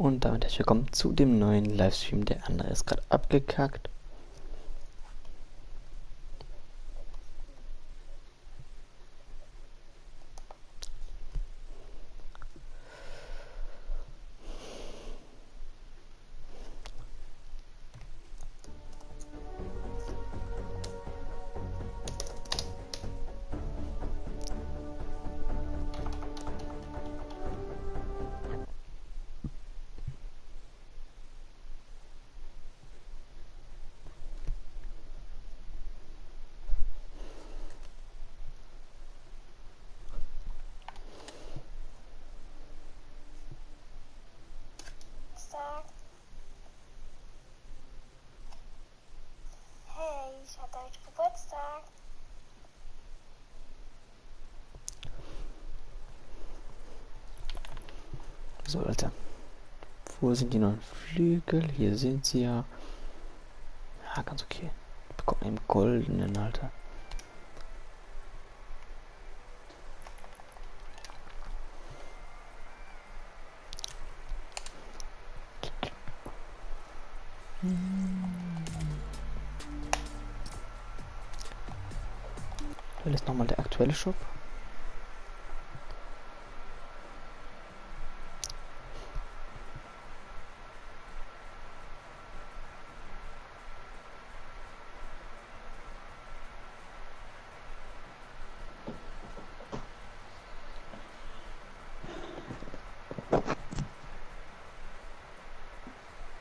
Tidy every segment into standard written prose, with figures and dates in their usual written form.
Und damit herzlich willkommen zu dem neuen Livestream. Der andere ist gerade abgekackt. Hey, ich hatte heute Geburtstag. So, Leute. Wo sind die neuen Flügel? Hier sind sie ja. Ja, ganz okay. Wir bekommen einen goldenen, Alter. Da ist nochmal der aktuelle Shop.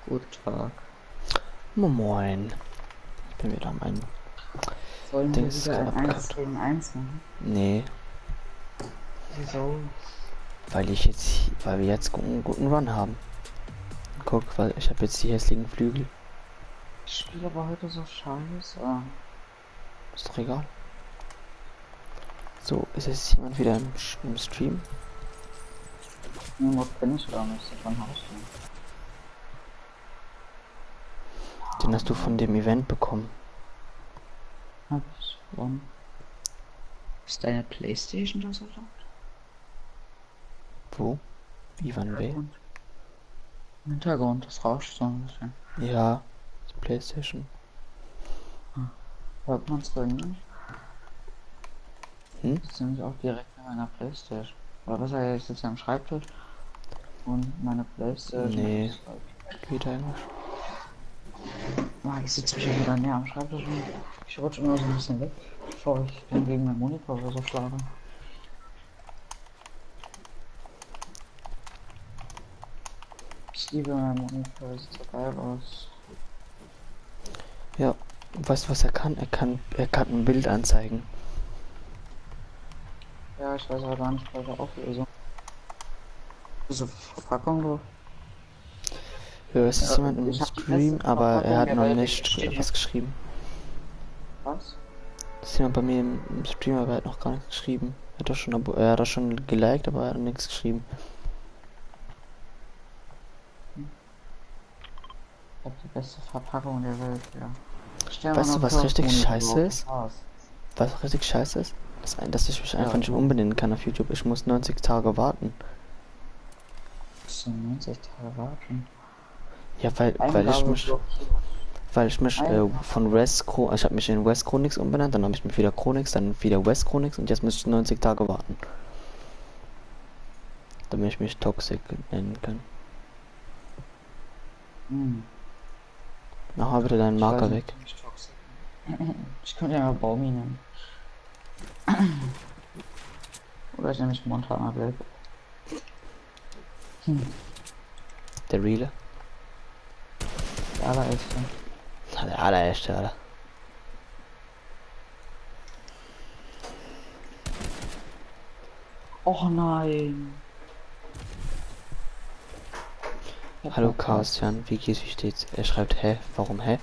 Guten Tag. Moin. Ich bin wieder am einen. Sollen wir Dings wieder ein abgekackt. 1 gegen 1 machen? Nee, Wieso? weil wir jetzt einen guten Run haben. Guck, weil ich habe jetzt die hässlichen Flügel. Ich spiele aber heute so scheiße. Ist doch egal. So, ist jetzt jemand wieder im Stream? Den Mod kenne ich gar nicht, von Haus. Den hast du von dem Event bekommen. Hab ich. Warum? Ist deine Playstation da so laut? Wo? Wie, wann, wer? Im Hintergrund, das rauscht so ein bisschen. Ja, das Playstation. Hört man es bei mir? Hm? Das ist nämlich auch direkt an meiner Playstation. Oder besser, ich sitze am Schreibtisch und meine Playstation Nee. ist halt... Geht eigentlich. Ich sitze mich auch wieder näher am Schreibtisch und ich rutsche immer so ein bisschen weg, bevor ich dann gegen meinen Monitor oder so schlage. Ich liebe meinen Monitor, sieht so geil aus. Ja, weißt du, was er kann? Er kann ein Bild anzeigen. Ja, ich weiß aber gar nicht, welche Auflösung. Diese Verpackung so. Ja, es ist Ja, jemand im ich hab die Stream, beste aber er Verpackung hat der noch Welt, nicht ich stehe. was geschrieben. Was? Es ist jemand bei mir im Stream, aber er hat noch gar nichts geschrieben. Er hat doch schon geliked, aber er hat noch nichts geschrieben. Ich hab die beste Verpackung der Welt, ja. Ich stehe Weißt du, nur was für richtig Monitor scheiße auf ist? dem Haus. Was richtig scheiße ist? Dass ich mich Ja, einfach nicht so. umbenennen kann auf YouTube. Ich muss 90 Tage warten. Bis zu 90 Tage warten. Ja, weil ich mich Eingabe. von ich habe mich in West Chronix umbenannt, dann habe ich mich wieder Chronix, dann wieder West Chronix und jetzt muss ich 90 Tage warten. Damit ich mich Toxic nennen kann. Mach mal bitte deinen Ich weiß Marker nicht, weg. ob ich toxisch bin. Ich könnte ja mal Baumi nennen. Oder ich nenne mich Montana Black. Der Reale. Der allererste. Der allererste, Alter. Och nein. Hallo Carsten, wie geht's, wie steht's? Er schreibt, hä? Warum, hä?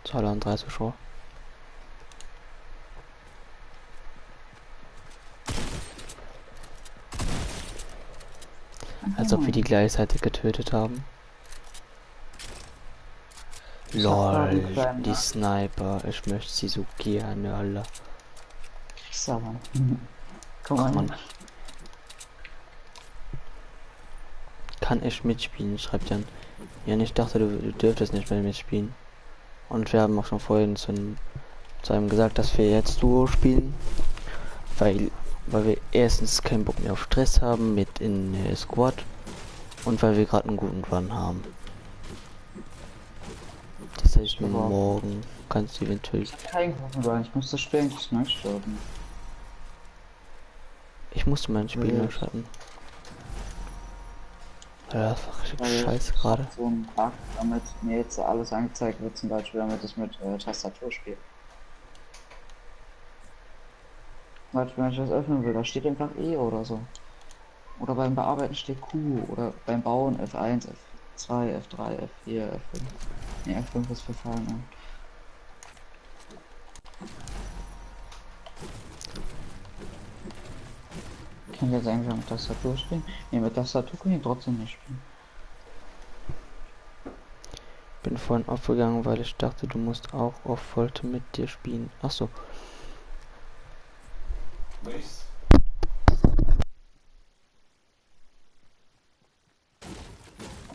Zahl an 3 Zuschauer. Als ob wir die gleichzeitig getötet haben. Lol, die Sniper. Ich möchte sie so gerne, Alter. Kriegst du aber. Komm Ach mal man, her. kann ich mitspielen, schreibt Jan. Jan, ich dachte, du dürftest nicht mehr mitspielen. Und wir haben auch schon vorhin zu einem gesagt, dass wir jetzt Duo spielen, weil wir erstens keinen Bock mehr auf Stress haben mit in Squad und weil wir gerade einen guten Run haben. Das heißt, Aber morgen kannst du eventuell. ich hab keinen guten Run. Ich muss das Spiel eigentlich neu starten. Ich musste mein Spiel neu Weil starten. Ja, das war richtig weil scheiße ich hab gerade. so einen Bug, damit mir jetzt alles angezeigt wird, zum Beispiel, damit ich mit Tastatur spiele. Zum Beispiel, wenn ich das öffnen will, da steht einfach E oder so. Oder beim Bearbeiten steht Q oder beim Bauen F1, F2, F3, F4, F5. Ne, F5 ist für Fallen. Kann ich jetzt eigentlich auch mit Tastatur spielen? Ne, mit Tastatur kann ich trotzdem nicht spielen. Bin vorhin aufgegangen, weil ich dachte, du musst auch auf wollte mit dir spielen. Ach so.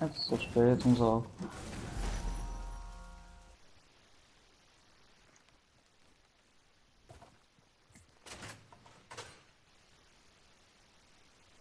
Jetzt ist das Spiel, jetzt muss er auch